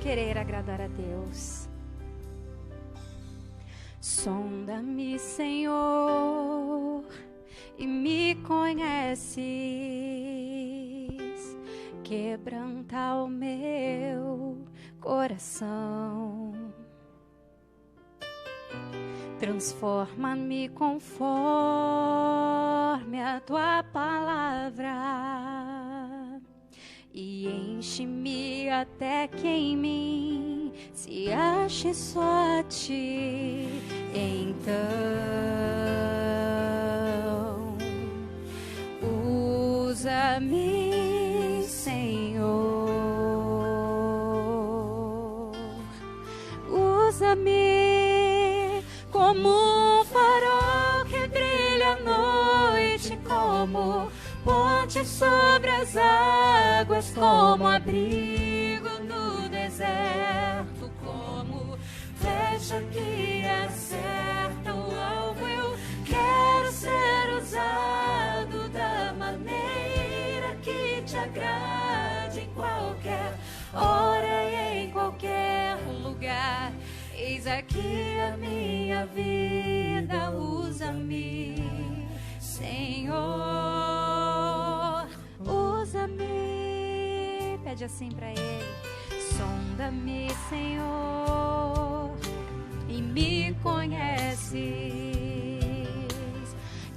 querer agradar a Deus. Sonda-me, Senhor, e me conheces. Quebranta o meu coração. Transforma-me conforme a tua palavra e enche-me até que em mim se ache só a ti. Então, usa-me, Senhor, usa-me como um farol que brilha à noite, como ponte sobre as águas, como abrigo no deserto, como flecha que acerta o alvo. Eu quero ser usado da maneira que te agrade, em qualquer hora e em qualquer lugar. Eis aqui a minha vida, usa-me, Senhor, usa-me. Pede assim pra Ele. Sonda-me, Senhor, e me conheces.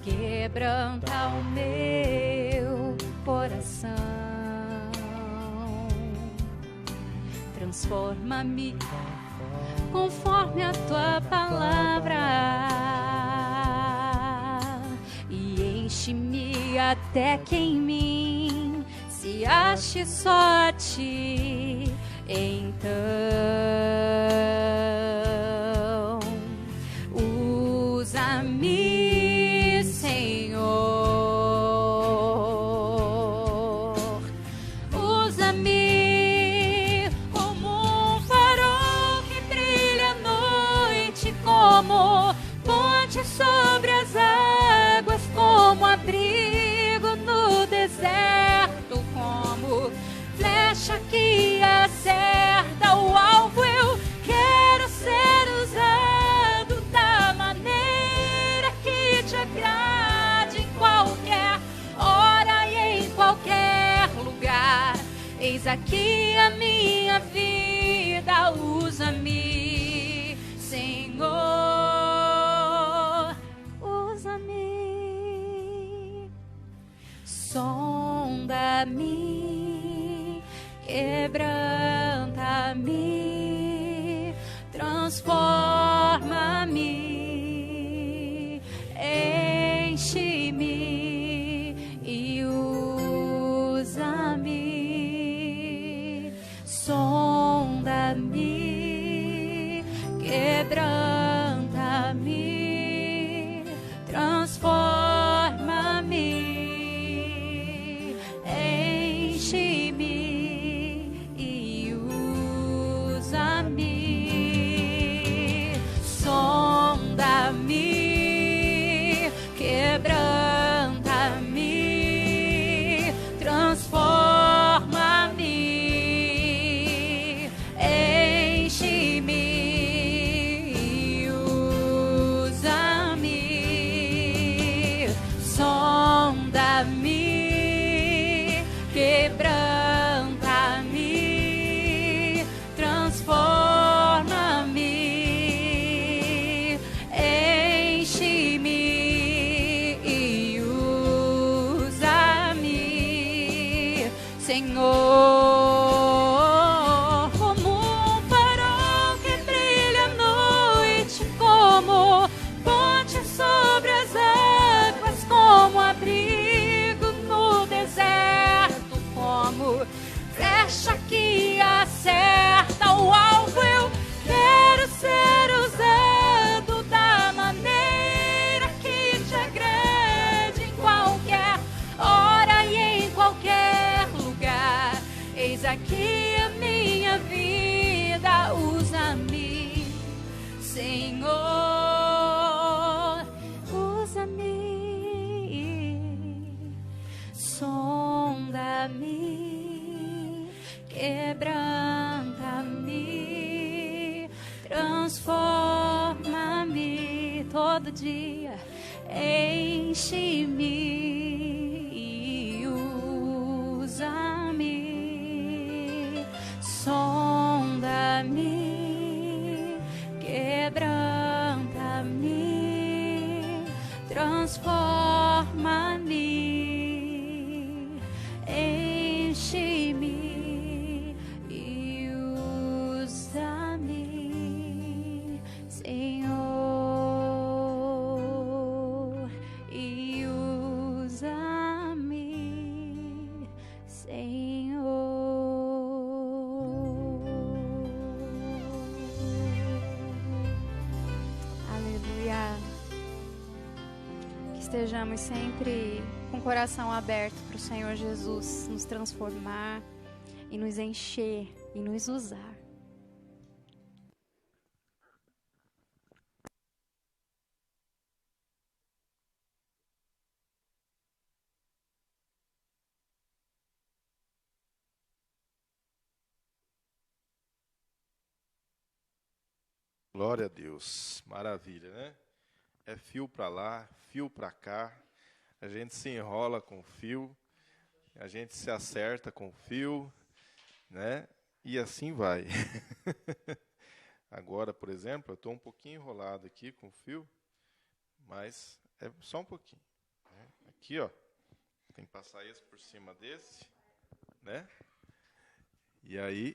Quebranta o meu coração. Transforma-me conforme a tua palavra e enche-me até que em mim se ache só a ti. Então, usa-me, Senhor, usa-me como um farol que brilha à noite, como ponte sobre as águas, como abrigo no deserto, como flecha que acerta o alvo. Eu quero ser usado da maneira que te agrade, em qualquer hora e em qualquer lugar. Eis aqui a minha vida, usa-me, Senhor, usa-me. Sonda-me, quebranta-me, transforma-me, enche-me e usa-me. Sonda-me, quebranta-me, transforma-me, enche-me e usa-me. Sonda-me, quebranta-me, transforma-me, enche-me e usa-me. Sonda-me, quebranta-me, transforma-me, todo dia. Enche-me e usa-me, sonda-me, quebranta-me, transforma-me, enche-me e usa-me, Senhor, e usa-me, Senhor. Aleluia. Que estejamos sempre com o coração aberto para o Senhor Jesus nos transformar e nos encher e nos usar. Glória a Deus, maravilha, né? É fio para lá, fio para cá, a gente se enrola com fio, a gente se acerta com fio, né? E assim vai. Agora, por exemplo, eu estou um pouquinho enrolado aqui com fio, mas é só um pouquinho, né? Aqui, ó, tem que passar esse por cima desse, né? E aí,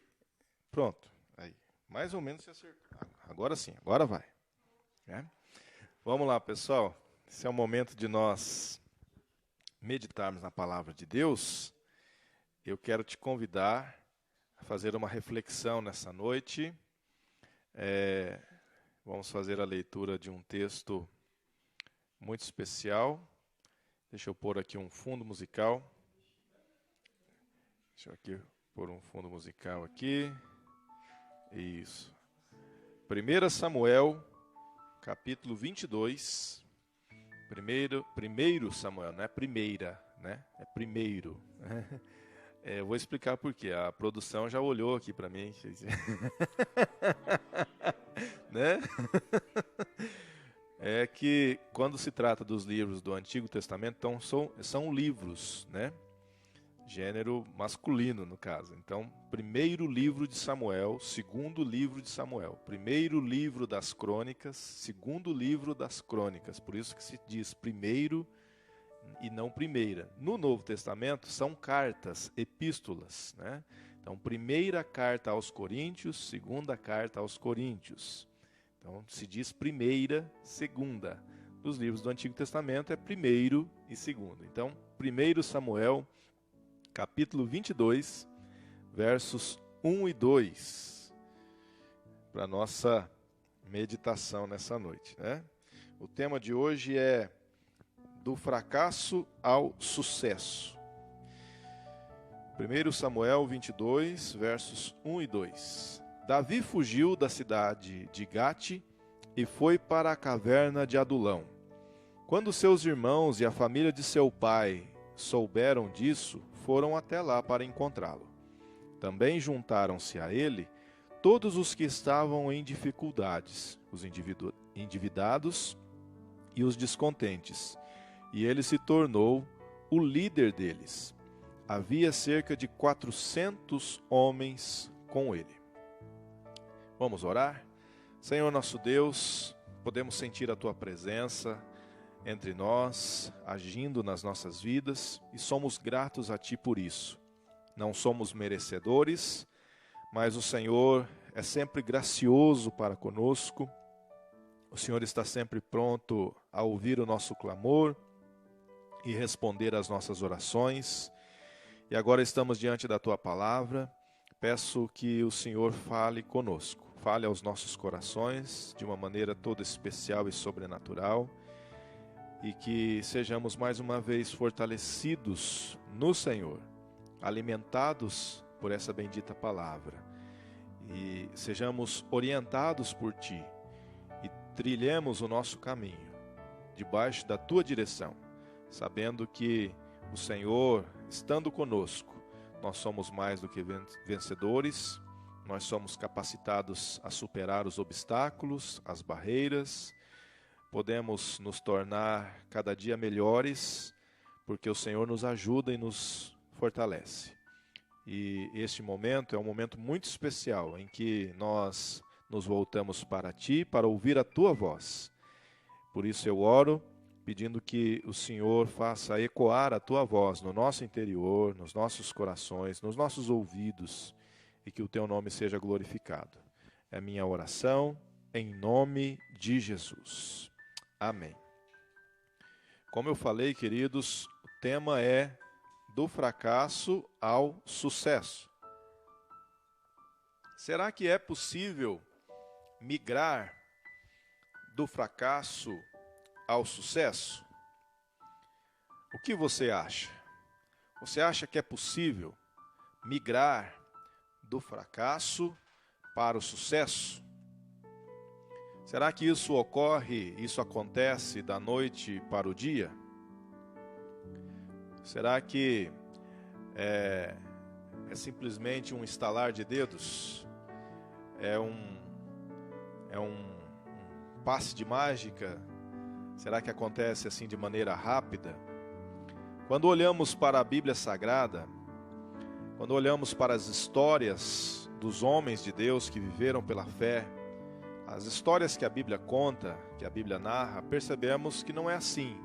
pronto, aí, mais ou menos se acertou. Agora sim, agora vai, né? Vamos lá, pessoal. Esse é o momento de nós meditarmos na palavra de Deus. Eu quero te convidar a fazer uma reflexão nessa noite. Vamos fazer a leitura de um texto muito especial. Deixa eu pôr aqui um fundo musical. Deixa eu aqui pôr um fundo musical aqui. Isso. 1 Samuel, capítulo 22. Primeiro Samuel, não é primeira, né? É primeiro. Eu vou explicar por quê. A produção já olhou aqui para mim. Né? É que quando se trata dos livros do Antigo Testamento, então são livros, né? Gênero masculino, no caso. Então, primeiro livro de Samuel, segundo livro de Samuel. Primeiro livro das crônicas, segundo livro das crônicas. Por isso que se diz primeiro e não primeira. No Novo Testamento, são cartas, epístolas, né? Então, primeira carta aos Coríntios, segunda carta aos Coríntios. Então, se diz primeira, segunda. Nos livros do Antigo Testamento, é primeiro e segundo. Então, 1 Samuel, capítulo 22, versos 1 e 2, para a nossa meditação nessa noite, né? O tema de hoje é do fracasso ao sucesso. 1 Samuel 22, versos 1 e 2. Davi fugiu da cidade de Gate e foi para a caverna de Adulão. Quando seus irmãos e a família de seu pai souberam disso, foram até lá para encontrá-lo. Também juntaram-se a ele todos os que estavam em dificuldades, os endividados e os descontentes, e ele se tornou o líder deles. Havia cerca de 400 homens com ele. Vamos orar? Senhor nosso Deus, podemos sentir a Tua presença entre nós, agindo nas nossas vidas, e somos gratos a Ti por isso. Não somos merecedores, mas o Senhor é sempre gracioso para conosco. O Senhor está sempre pronto a ouvir o nosso clamor e responder às nossas orações. E agora estamos diante da Tua palavra. Peço que o Senhor fale conosco, fale aos nossos corações de uma maneira toda especial e sobrenatural, e que sejamos mais uma vez fortalecidos no Senhor, alimentados por essa bendita palavra, e sejamos orientados por Ti, e trilhemos o nosso caminho, debaixo da Tua direção, sabendo que o Senhor, estando conosco, nós somos mais do que vencedores, nós somos capacitados a superar os obstáculos, as barreiras, podemos nos tornar cada dia melhores, porque o Senhor nos ajuda e nos fortalece. E este momento é um momento muito especial, em que nós nos voltamos para Ti, para ouvir a Tua voz. Por isso eu oro, pedindo que o Senhor faça ecoar a Tua voz no nosso interior, nos nossos corações, nos nossos ouvidos, e que o Teu nome seja glorificado. É minha oração, em nome de Jesus. Amém. Como eu falei, queridos, o tema é do fracasso ao sucesso. Será que é possível migrar do fracasso ao sucesso? O que você acha? Você acha que é possível migrar do fracasso para o sucesso? Será que isso acontece da noite para o dia? Será que é simplesmente um estalar de dedos? É um passe de mágica? Será que acontece assim de maneira rápida? Quando olhamos para a Bíblia Sagrada, quando olhamos para as histórias dos homens de Deus que viveram pela fé, as histórias que a Bíblia conta, que a Bíblia narra, percebemos que não é assim,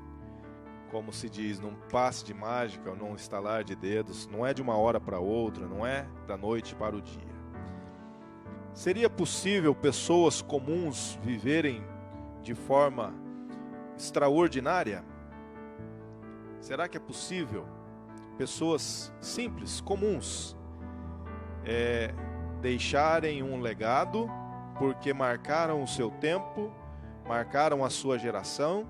como se diz, num passe de mágica ou num estalar de dedos, não é de uma hora para outra, não é da noite para o dia. Seria possível pessoas comuns viverem de forma extraordinária? Será que é possível pessoas simples, comuns, deixarem um legado porque marcaram o seu tempo, marcaram a sua geração,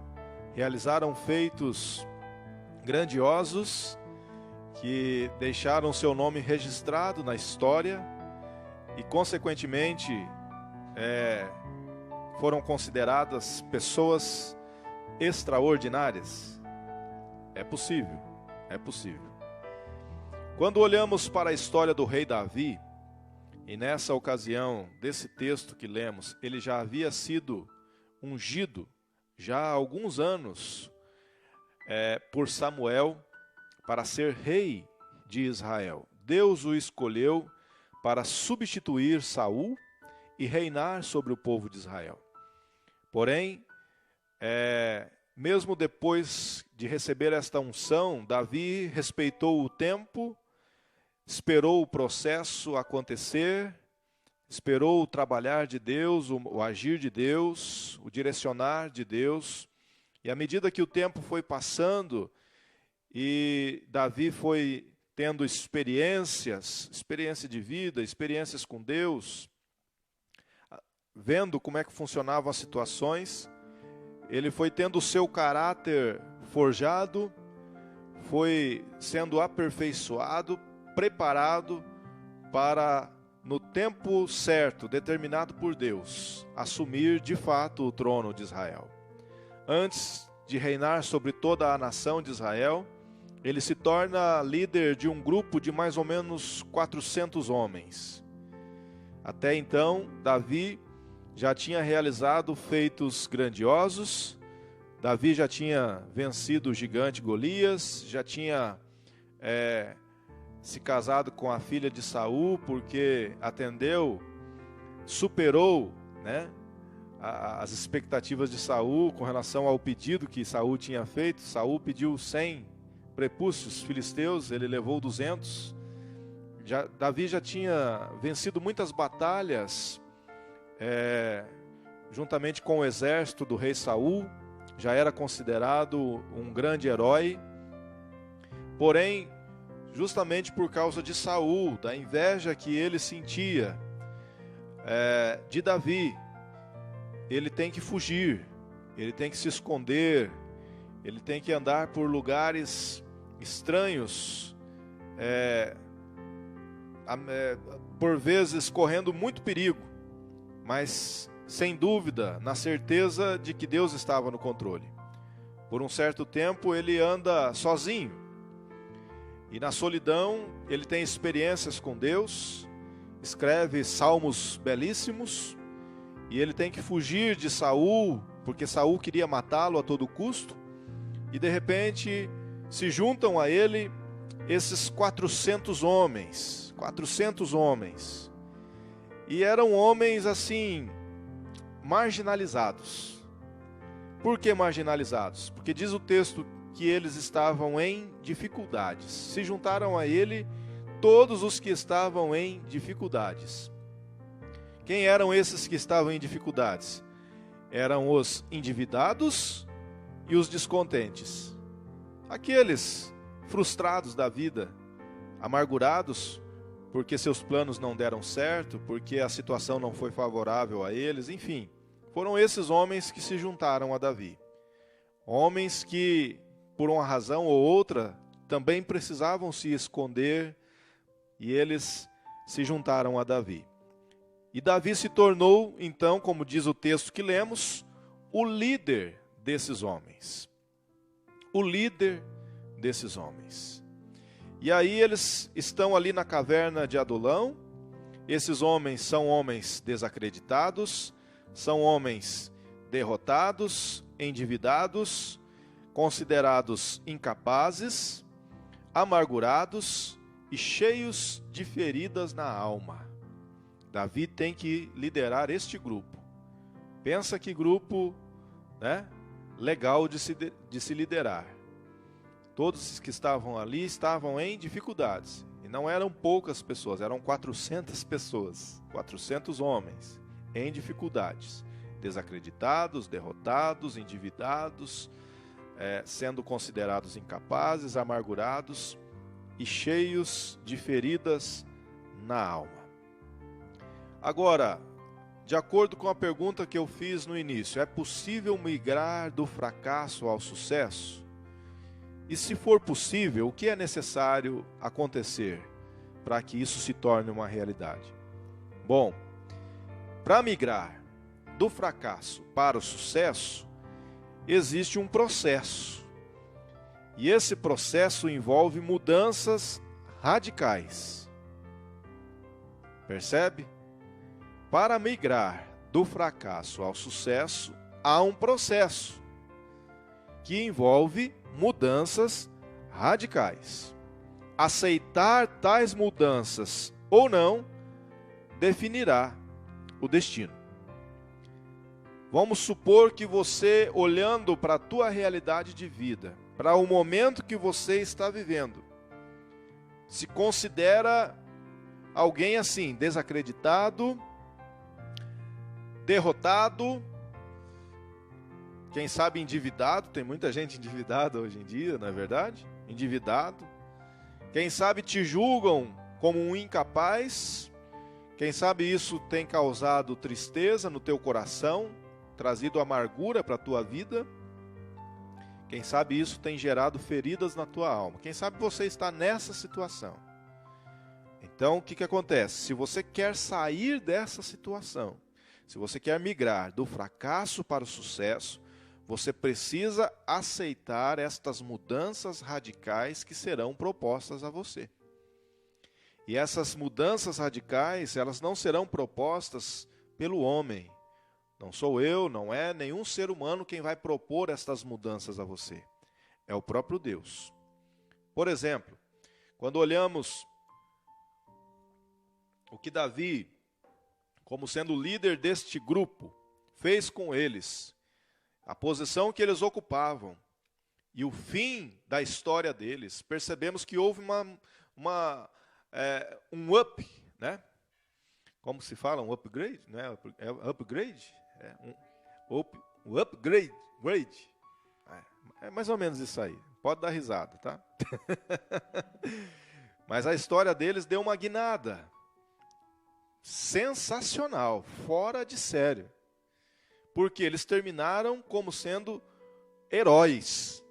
realizaram feitos grandiosos que deixaram seu nome registrado na história e, consequentemente, foram consideradas pessoas extraordinárias? É possível, é possível. Quando olhamos para a história do rei Davi, e nessa ocasião desse texto que lemos, ele já havia sido ungido já há alguns anos por Samuel para ser rei de Israel. Deus o escolheu para substituir Saul e reinar sobre o povo de Israel. Porém, mesmo depois de receber esta unção, Davi respeitou o tempo, esperou o processo acontecer, esperou o trabalhar de Deus, o agir de Deus, o direcionar de Deus. E à medida que o tempo foi passando e Davi foi tendo experiência de vida, experiências com Deus, vendo como é que funcionavam as situações, ele foi tendo o seu caráter forjado, foi sendo aperfeiçoado, preparado para, no tempo certo, determinado por Deus, assumir de fato o trono de Israel. Antes de reinar sobre toda a nação de Israel, ele se torna líder de um grupo de mais ou menos 400 homens. Até então, Davi já tinha realizado feitos grandiosos, Davi já tinha vencido o gigante Golias, já tinha se casado com a filha de Saul, porque superou, as expectativas de Saul com relação ao pedido que Saul tinha feito. Saul pediu 100 prepúcios filisteus, ele levou 200. Davi já tinha vencido muitas batalhas, juntamente com o exército do rei Saul, já era considerado um grande herói. Porém, justamente por causa de Saul, da inveja que ele sentia de Davi, ele tem que fugir, ele tem que se esconder, ele tem que andar por lugares estranhos, por vezes correndo muito perigo, mas sem dúvida, na certeza de que Deus estava no controle. Por um certo tempo ele anda sozinho, e na solidão ele tem experiências com Deus, escreve salmos belíssimos, e ele tem que fugir de Saul, porque Saul queria matá-lo a todo custo, e de repente se juntam a ele esses 400 homens, e eram homens assim, marginalizados. Por que marginalizados? Porque diz o texto que eles estavam em dificuldades. Se juntaram a ele todos os que estavam em dificuldades. Quem eram esses que estavam em dificuldades? Eram os endividados e os descontentes. Aqueles frustrados da vida, amargurados porque seus planos não deram certo, porque a situação não foi favorável a eles, enfim. Foram esses homens que se juntaram a Davi. Homens que, por uma razão ou outra, também precisavam se esconder, e eles se juntaram a Davi. E Davi se tornou, então, como diz o texto que lemos, o líder desses homens. O líder desses homens. E aí eles estão ali na caverna de Adulão. Esses homens são homens desacreditados, são homens derrotados, endividados, considerados incapazes, amargurados e cheios de feridas na alma. Davi tem que liderar este grupo. Pensa que grupo, né, legal de se liderar. Todos os que estavam ali estavam em dificuldades. E não eram poucas pessoas, eram 400 pessoas, 400 homens em dificuldades. Desacreditados, derrotados, endividados, sendo considerados incapazes, amargurados e cheios de feridas na alma. Agora, de acordo com a pergunta que eu fiz no início, é possível migrar do fracasso ao sucesso? E se for possível, o que é necessário acontecer para que isso se torne uma realidade? Bom, para migrar do fracasso para o sucesso, existe um processo. E esse processo envolve mudanças radicais. Percebe? Para migrar do fracasso ao sucesso, há um processo que envolve mudanças radicais. Aceitar tais mudanças ou não definirá o destino. Vamos supor que você, olhando para a tua realidade de vida, para o momento que você está vivendo, se considera alguém assim, desacreditado, derrotado, quem sabe endividado, tem muita gente endividada hoje em dia, não é verdade? Endividado. Quem sabe te julgam como um incapaz, quem sabe isso tem causado tristeza no teu coração, trazido amargura para a tua vida. Quem sabe isso tem gerado feridas na tua alma. Quem sabe você está nessa situação. Então, o que acontece? Se você quer sair dessa situação, se você quer migrar do fracasso para o sucesso, você precisa aceitar estas mudanças radicais que serão propostas a você. E essas mudanças radicais, elas não serão propostas pelo homem. Não sou eu, não é nenhum ser humano quem vai propor estas mudanças a você. É o próprio Deus. Por exemplo, quando olhamos o que Davi, como sendo o líder deste grupo, fez com eles, a posição que eles ocupavam e o fim da história deles, percebemos que houve um up, né? Como se fala? Um upgrade? Né? Upgrade? Um upgrade. É mais ou menos isso aí. Pode dar risada, tá? Mas a história deles deu uma guinada. Sensacional, fora de sério. Porque eles terminaram como sendo heróis.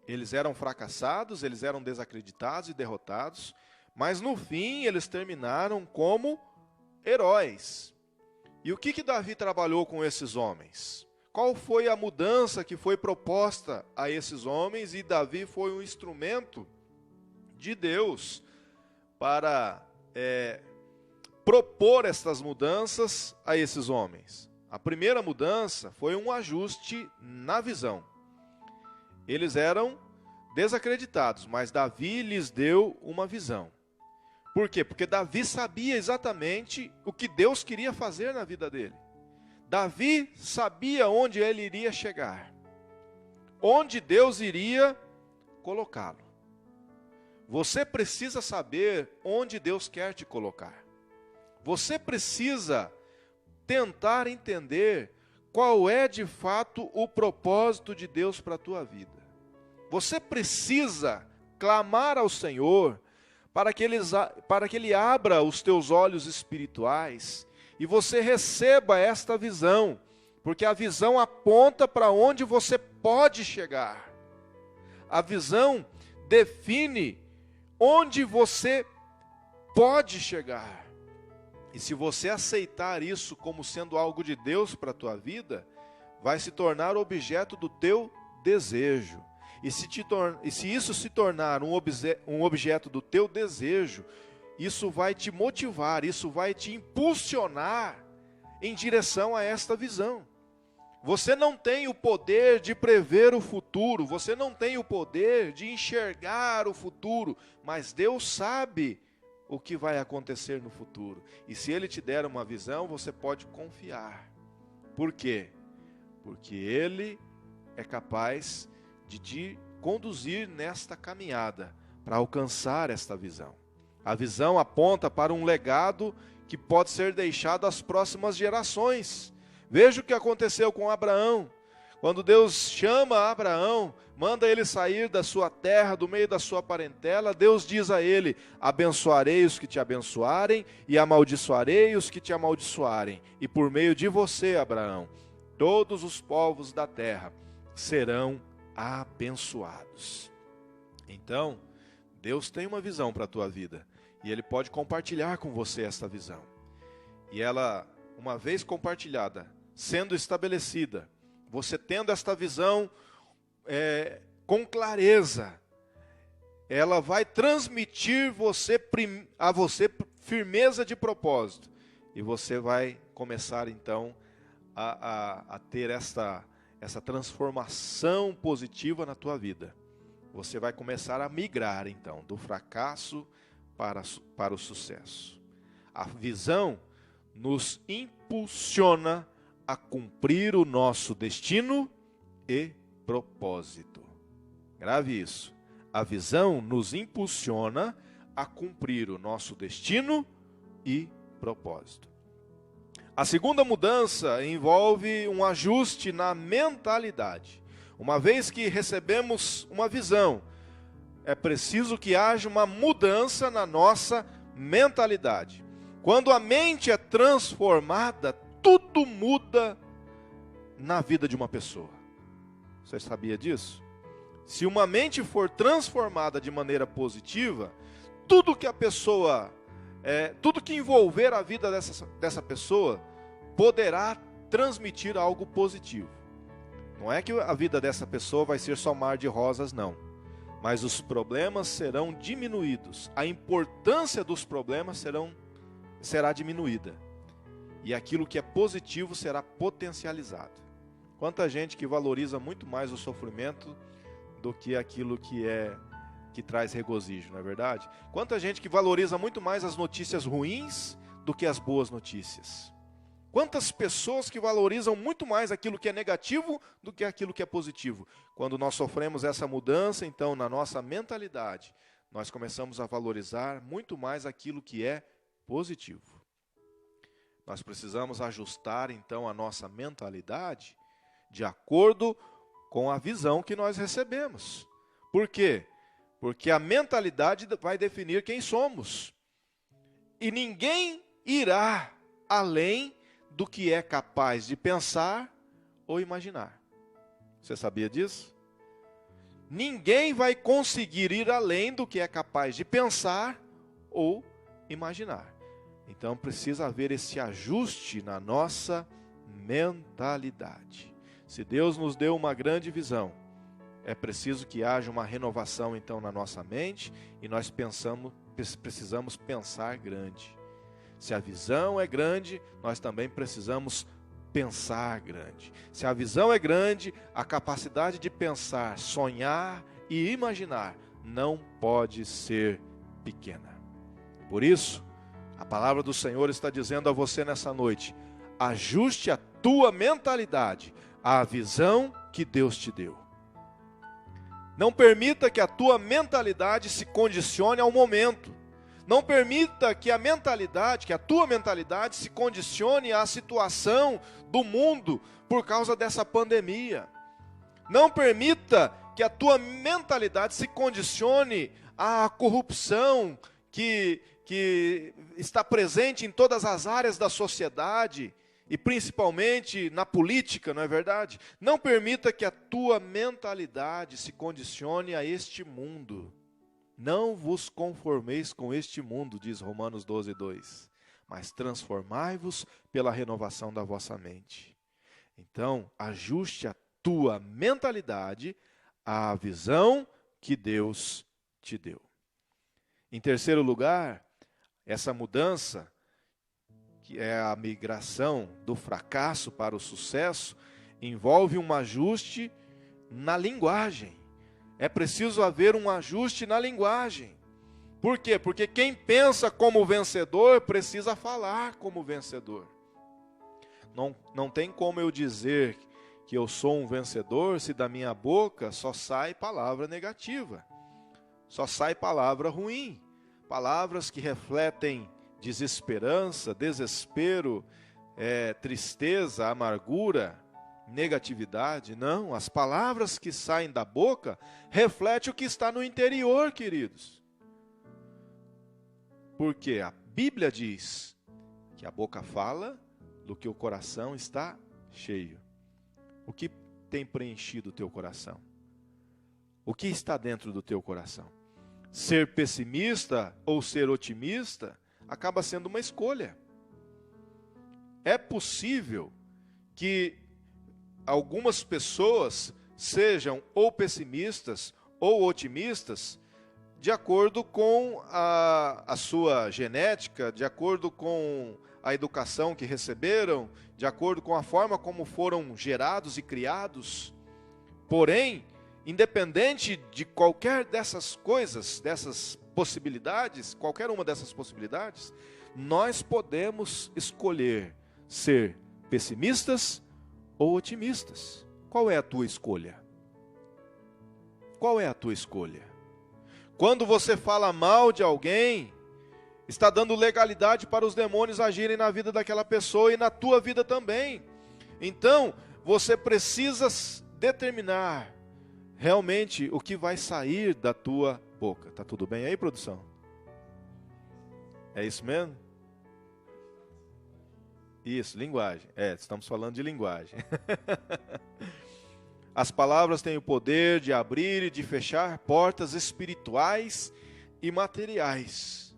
Eles eram fracassados, eles eram desacreditados e derrotados, mas no fim eles terminaram como heróis. E o que Davi trabalhou com esses homens? Qual foi a mudança que foi proposta a esses homens? E Davi foi um instrumento de Deus para propor estas mudanças a esses homens. A primeira mudança foi um ajuste na visão. Eles eram desacreditados, mas Davi lhes deu uma visão. Por quê? Porque Davi sabia exatamente o que Deus queria fazer na vida dele. Davi sabia onde ele iria chegar, onde Deus iria colocá-lo. Você precisa saber onde Deus quer te colocar. Você precisa tentar entender qual é de fato o propósito de Deus para a tua vida. Você precisa clamar ao Senhor para que Ele abra os teus olhos espirituais e você receba esta visão, porque a visão aponta para onde você pode chegar. A visão define onde você pode chegar. E se você aceitar isso como sendo algo de Deus para a tua vida, vai se tornar objeto do teu desejo. E se isso se tornar um objeto do teu desejo, isso vai te motivar, isso vai te impulsionar em direção a esta visão. Você não tem o poder de prever o futuro, você não tem o poder de enxergar o futuro, mas Deus sabe o que vai acontecer no futuro. E se Ele te der uma visão, você pode confiar. Por quê? Porque Ele é capaz de te conduzir nesta caminhada para alcançar esta visão. A visão aponta para um legado que pode ser deixado às próximas gerações. Veja o que aconteceu com Abraão. Quando Deus chama Abraão, manda ele sair da sua terra, do meio da sua parentela, Deus diz a ele: abençoarei os que te abençoarem e amaldiçoarei os que te amaldiçoarem. E por meio de você, Abraão, todos os povos da terra serão abençoados. Então, Deus tem uma visão para a tua vida e Ele pode compartilhar com você esta visão. E ela, uma vez compartilhada, sendo estabelecida, você tendo esta visão com clareza, ela vai transmitir a você firmeza de propósito. E você vai começar então a ter essa transformação positiva na tua vida. Você vai começar a migrar então do fracasso para o sucesso. A visão nos impulsiona a cumprir o nosso destino e propósito. Grave isso. A visão nos impulsiona a cumprir o nosso destino e propósito. A segunda mudança envolve um ajuste na mentalidade. Uma vez que recebemos uma visão, é preciso que haja uma mudança na nossa mentalidade. Quando a mente é transformada, tudo muda na vida de uma pessoa. Você sabia disso? Se uma mente for transformada de maneira positiva, tudo que envolver a vida dessa pessoa poderá transmitir algo positivo. Não é que a vida dessa pessoa vai ser só mar de rosas, não. Mas os problemas serão diminuídos. A importância dos problemas será diminuída. E aquilo que é positivo será potencializado. Quanta gente que valoriza muito mais o sofrimento do que aquilo que traz regozijo, não é verdade? Quanta gente que valoriza muito mais as notícias ruins do que as boas notícias. Quantas pessoas que valorizam muito mais aquilo que é negativo do que aquilo que é positivo. Quando nós sofremos essa mudança, então, na nossa mentalidade, nós começamos a valorizar muito mais aquilo que é positivo. Nós precisamos ajustar, então, a nossa mentalidade de acordo com a visão que nós recebemos. Por quê? Porque a mentalidade vai definir quem somos. E ninguém irá além do que é capaz de pensar ou imaginar. Você sabia disso? Ninguém vai conseguir ir além do que é capaz de pensar ou imaginar. Então precisa haver esse ajuste na nossa mentalidade. Se Deus nos deu uma grande visão, é preciso que haja uma renovação então na nossa mente e nós precisamos pensar grande. Se a visão é grande, nós também precisamos pensar grande. Se a visão é grande, a capacidade de pensar, sonhar e imaginar não pode ser pequena. Por isso, a palavra do Senhor está dizendo a você nessa noite: ajuste a tua mentalidade à visão que Deus te deu. Não permita que a tua mentalidade se condicione ao momento. Não permita que a tua mentalidade se condicione à situação do mundo por causa dessa pandemia. Não permita que a tua mentalidade se condicione à corrupção que está presente em todas as áreas da sociedade e principalmente na política, não é verdade? Não permita que a tua mentalidade se condicione a este mundo. Não vos conformeis com este mundo, diz Romanos 12:2, mas transformai-vos pela renovação da vossa mente. Então, ajuste a tua mentalidade à visão que Deus te deu. Em terceiro lugar, essa mudança, que é a migração do fracasso para o sucesso, envolve um ajuste na linguagem. É preciso haver um ajuste na linguagem. Por quê? Porque quem pensa como vencedor precisa falar como vencedor. Não tem como eu dizer que eu sou um vencedor se da minha boca só sai palavra negativa, só sai palavra ruim, palavras que refletem desesperança, desespero, tristeza, amargura, negatividade. Não, as palavras que saem da boca refletem o que está no interior, queridos. Porque a Bíblia diz que a boca fala do que o coração está cheio. O que tem preenchido o teu coração? O que está dentro do teu coração? Ser pessimista ou ser otimista acaba sendo uma escolha. É possível que algumas pessoas sejam ou pessimistas ou otimistas de acordo com a sua genética, de acordo com a educação que receberam, de acordo com a forma como foram gerados e criados. Porém, independente de qualquer dessas coisas, dessas possibilidades, qualquer uma dessas possibilidades, nós podemos escolher ser pessimistas ou otimistas. Qual é a tua escolha? Qual é a tua escolha? Quando você fala mal de alguém, está dando legalidade para os demônios agirem na vida daquela pessoa e na tua vida também. Então, você precisa determinar realmente o que vai sair da tua boca. Tá tudo bem aí, produção? É isso mesmo? Isso, linguagem. Estamos falando de linguagem. As palavras têm o poder de abrir e de fechar portas espirituais e materiais.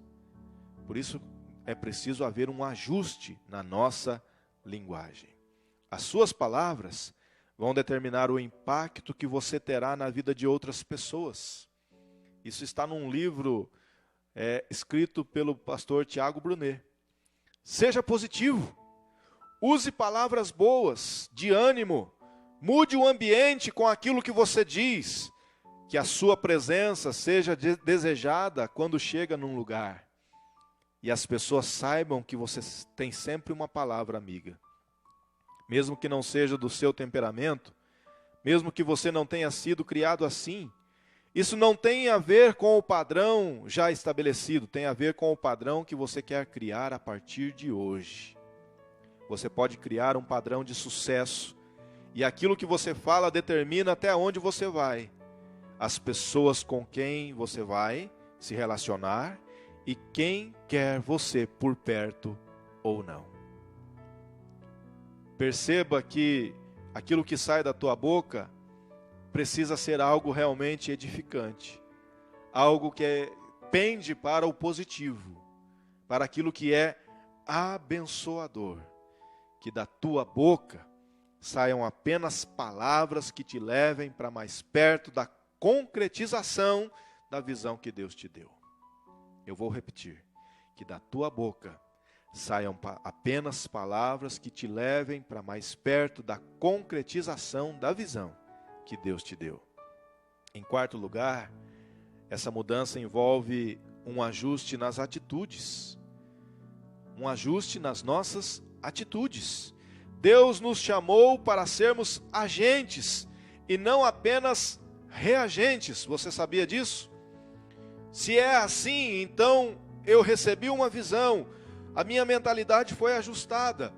Por isso é preciso haver um ajuste na nossa linguagem. As suas palavras vão determinar o impacto que você terá na vida de outras pessoas. Isso está num livro escrito pelo pastor Tiago Brunet. Seja positivo. Use palavras boas, de ânimo. Mude o ambiente com aquilo que você diz. Que a sua presença seja desejada quando chega num lugar. E as pessoas saibam que você tem sempre uma palavra amiga. Mesmo que não seja do seu temperamento, mesmo que você não tenha sido criado assim, isso não tem a ver com o padrão já estabelecido, tem a ver com o padrão que você quer criar a partir de hoje. Você pode criar um padrão de sucesso, e aquilo que você fala determina até onde você vai, as pessoas com quem você vai se relacionar e quem quer você por perto ou não. Perceba que aquilo que sai da tua boca precisa ser algo realmente edificante, algo que pende para o positivo, para aquilo que é abençoador. Que da tua boca saiam apenas palavras que te levem para mais perto da concretização da visão que Deus te deu. Eu vou repetir, que da tua boca saiam apenas palavras que te levem para mais perto da concretização da visão que Deus te deu. Em quarto lugar, essa mudança envolve um ajuste nas atitudes. Um ajuste nas nossas atitudes. Deus nos chamou para sermos agentes e não apenas reagentes. Você sabia disso? Se é assim, então eu recebi uma visão, a minha mentalidade foi ajustada,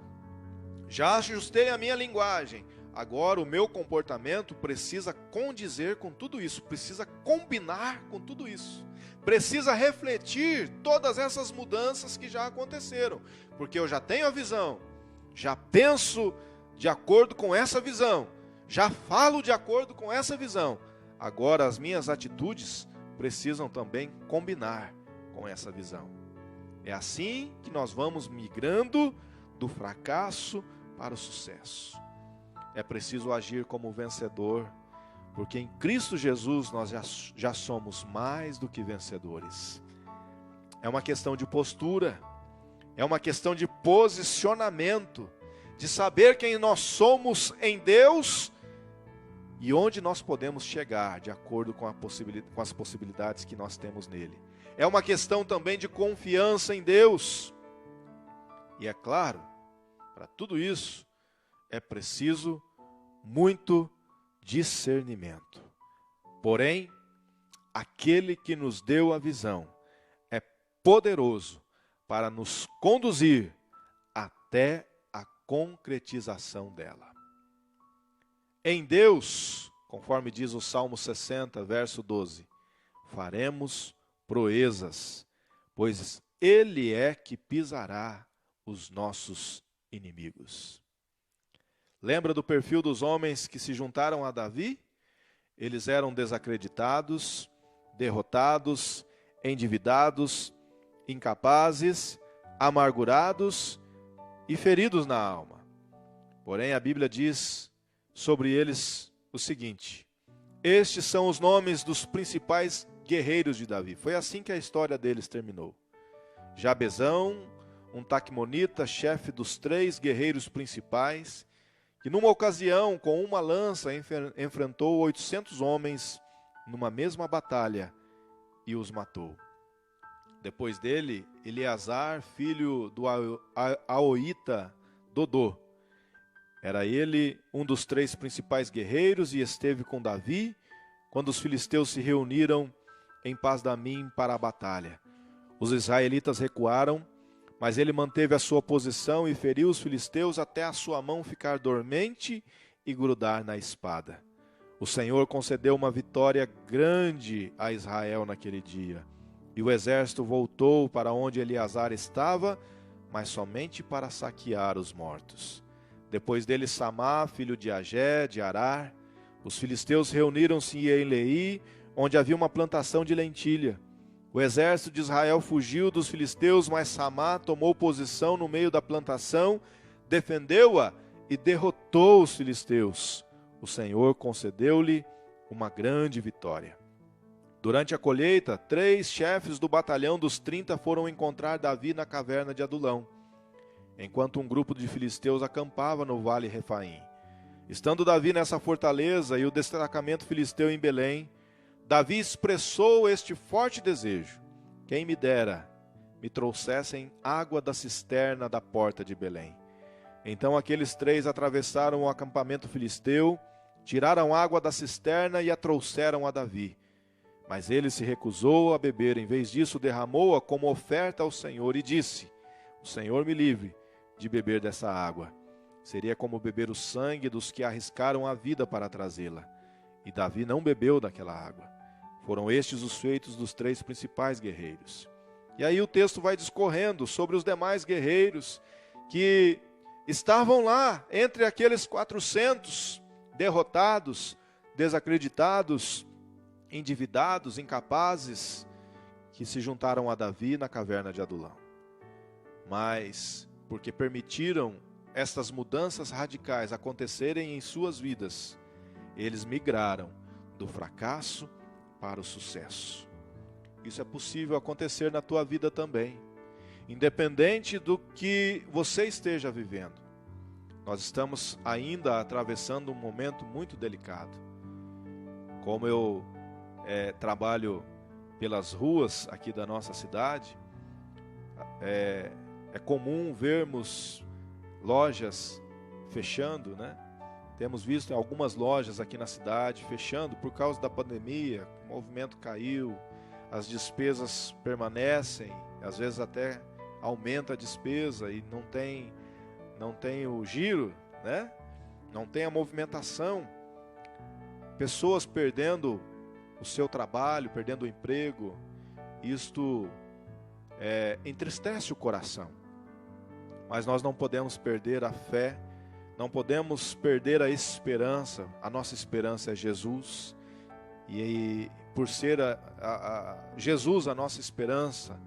já ajustei a minha linguagem. Agora o meu comportamento precisa condizer com tudo isso, precisa combinar com tudo isso, precisa refletir todas essas mudanças que já aconteceram, porque eu já tenho a visão, já penso de acordo com essa visão, já falo de acordo com essa visão. Agora as minhas atitudes precisam também combinar com essa visão. É assim que nós vamos migrando do fracasso para o sucesso. É preciso agir como vencedor, porque em Cristo Jesus nós já somos mais do que vencedores. É uma questão de postura, é uma questão de posicionamento, de saber quem nós somos em Deus e onde nós podemos chegar de acordo com as possibilidades que nós temos nele. É uma questão também de confiança em Deus. E é claro, para tudo isso, é preciso muito discernimento. Porém, aquele que nos deu a visão é poderoso para nos conduzir até a concretização dela. Em Deus, conforme diz o Salmo 60, verso 12, faremos proezas, pois Ele é que pisará os nossos inimigos. Lembra do perfil dos homens que se juntaram a Davi? Eles eram desacreditados, derrotados, endividados, incapazes, amargurados e feridos na alma. Porém, a Bíblia diz sobre eles o seguinte: estes são os nomes dos principais guerreiros de Davi. Foi assim que a história deles terminou. Jabezão, um taqumonita, chefe dos 3 guerreiros principais, que numa ocasião, com uma lança, enfrentou 800 homens numa mesma batalha e os matou. Depois dele, Eleazar, filho do Aoíta Dodô. Era ele um dos 3 principais guerreiros e esteve com Davi quando os filisteus se reuniram em Pas-damim para a batalha. Os israelitas recuaram, mas ele manteve a sua posição e feriu os filisteus até a sua mão ficar dormente e grudar na espada. O Senhor concedeu uma vitória grande a Israel naquele dia. E o exército voltou para onde Eleazar estava, mas somente para saquear os mortos. Depois dele, Samá, filho de Agé, de Arar. Os filisteus reuniram-se em Elei, onde havia uma plantação de lentilha. O exército de Israel fugiu dos filisteus, mas Samá tomou posição no meio da plantação, defendeu-a e derrotou os filisteus. O Senhor concedeu-lhe uma grande vitória. Durante a colheita, 3 chefes do batalhão dos 30 foram encontrar Davi na caverna de Adulão, enquanto um grupo de filisteus acampava no vale Refaim. Estando Davi nessa fortaleza e o destacamento filisteu em Belém, Davi expressou este forte desejo: quem me dera me trouxessem água da cisterna da porta de Belém. Então aqueles 3 atravessaram o acampamento filisteu, tiraram água da cisterna e a trouxeram a Davi. Mas ele se recusou a beber, em vez disso derramou-a como oferta ao Senhor e disse: o Senhor me livre de beber dessa água. Seria como beber o sangue dos que arriscaram a vida para trazê-la. E Davi não bebeu daquela água. Foram estes os feitos dos 3 principais guerreiros. E aí o texto vai discorrendo sobre os demais guerreiros que estavam lá entre aqueles 400 derrotados, desacreditados, endividados, incapazes, que se juntaram a Davi na caverna de Adulão. Mas, porque permitiram estas mudanças radicais acontecerem em suas vidas, eles migraram do fracasso para o sucesso. Isso é possível acontecer na tua vida também. Independente do que você esteja vivendo, nós estamos ainda atravessando um momento muito delicado. Como eu trabalho pelas ruas aqui da nossa cidade, é comum vermos lojas fechando, né? Temos visto algumas lojas aqui na cidade fechando por causa da pandemia, o movimento caiu, as despesas permanecem, às vezes até aumenta a despesa e não tem o giro, né? Não tem a movimentação. Pessoas perdendo o seu trabalho, perdendo o emprego. Isto entristece o coração. Mas nós não podemos perder a fé, não podemos perder a esperança. A nossa esperança é Jesus. E por ser Jesus a nossa esperança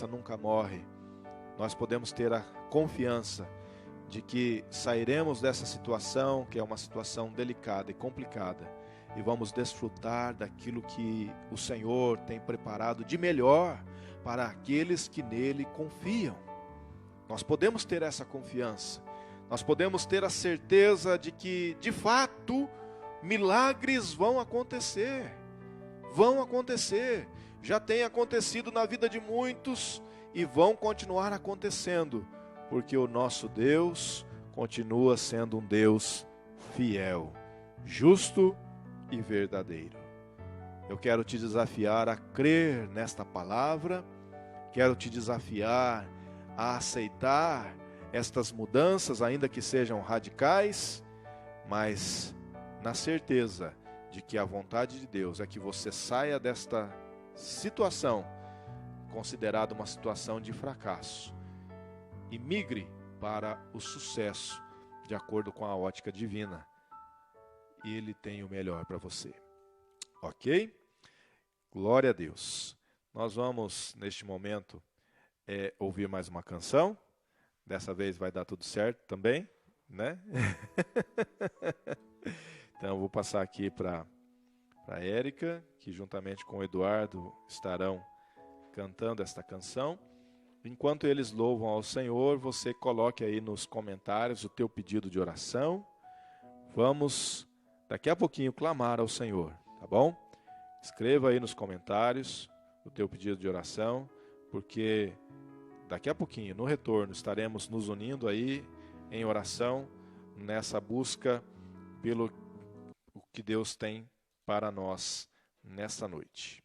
nunca morre. Nós podemos ter a confiança de que sairemos dessa situação, que é uma situação delicada e complicada, e vamos desfrutar daquilo que o Senhor tem preparado de melhor para aqueles que nele confiam. Nós podemos ter essa confiança, nós podemos ter a certeza de que, de fato, milagres vão acontecer, já tem acontecido na vida de muitos e vão continuar acontecendo, porque o nosso Deus continua sendo um Deus fiel, justo e verdadeiro. Eu quero te desafiar a crer nesta palavra, quero te desafiar a aceitar estas mudanças, ainda que sejam radicais, mas na certeza de que a vontade de Deus é que você saia desta situação, considerada uma situação de fracasso, e migre para o sucesso, de acordo com a ótica divina. E Ele tem o melhor para você. Ok? Glória a Deus. Nós vamos, neste momento, ouvir mais uma canção. Dessa vez vai dar tudo certo também, né? Então, eu vou passar aqui para a Érica, que juntamente com o Eduardo estarão cantando esta canção. Enquanto eles louvam ao Senhor, você coloque aí nos comentários o teu pedido de oração. Vamos, daqui a pouquinho, clamar ao Senhor, tá bom? Escreva aí nos comentários o teu pedido de oração, porque daqui a pouquinho, no retorno, estaremos nos unindo aí em oração, nessa busca pelo que Deus tem para nós nessa noite.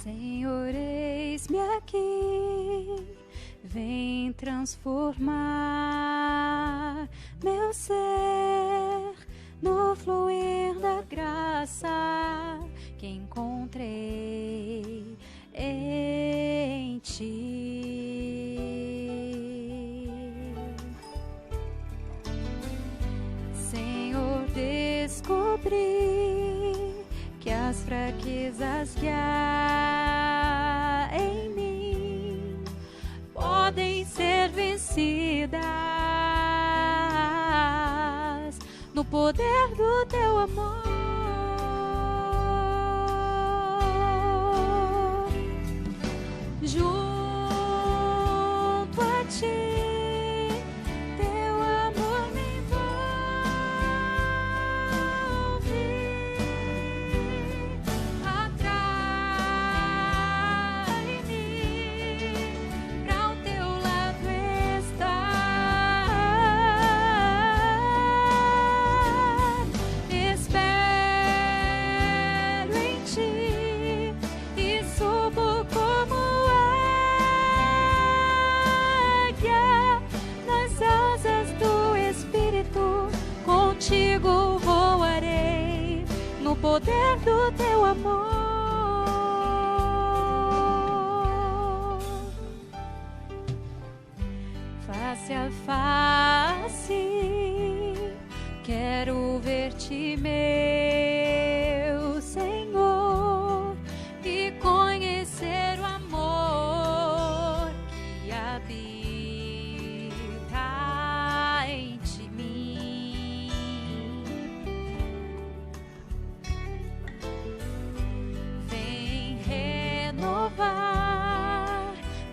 Senhor, eis-me aqui, vem transformar meu ser no fluir da graça que encontrei em Ti. Senhor, descobri que as fraquezas que há em mim podem ser vencidas no poder do Teu amor. Junto a Ti, Teu amor me envolve, atrai-me pra o Teu lado estar. Espero em Ti. poder do teu amor. Face a face, quero ver-te, meu Senhor, e conhecer o amor que habita em mim. Vem renovar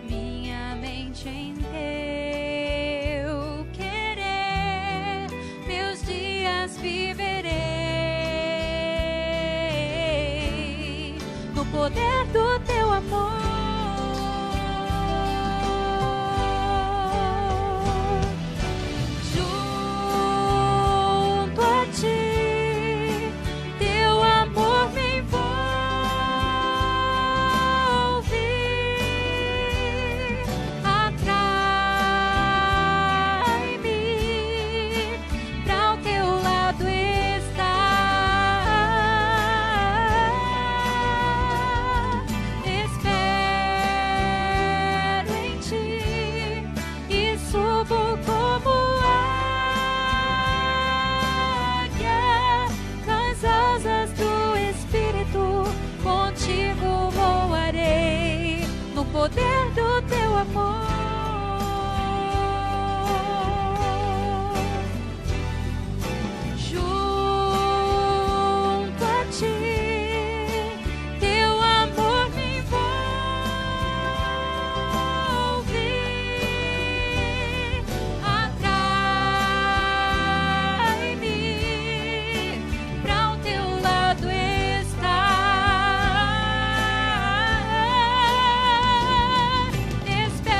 minha mente em teu querer, meus dias viverei no poder do teu amor. Junto a ti, teu amor me envolve, atrai-me, pra o teu lado estar. Espero em ti e subo como águia nas asas do Espírito. Contigo voarei no poder do teu amor. Junto a ti, teu amor me envolve, atrai-me, pra o teu lado estar. Espero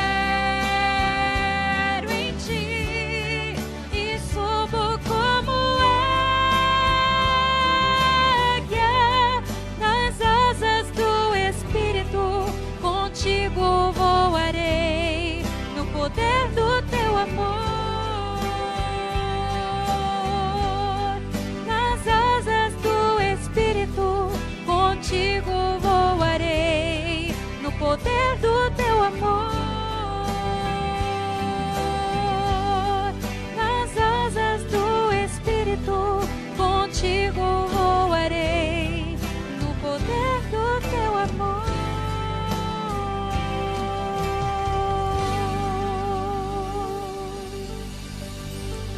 em ti e subo como águia nas asas do Espírito. Contigo voarei no poder do teu amor. Nas asas do Espírito, contigo voarei no poder do teu amor. Nas asas do Espírito, contigo voarei no poder do teu amor.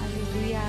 Aleluia.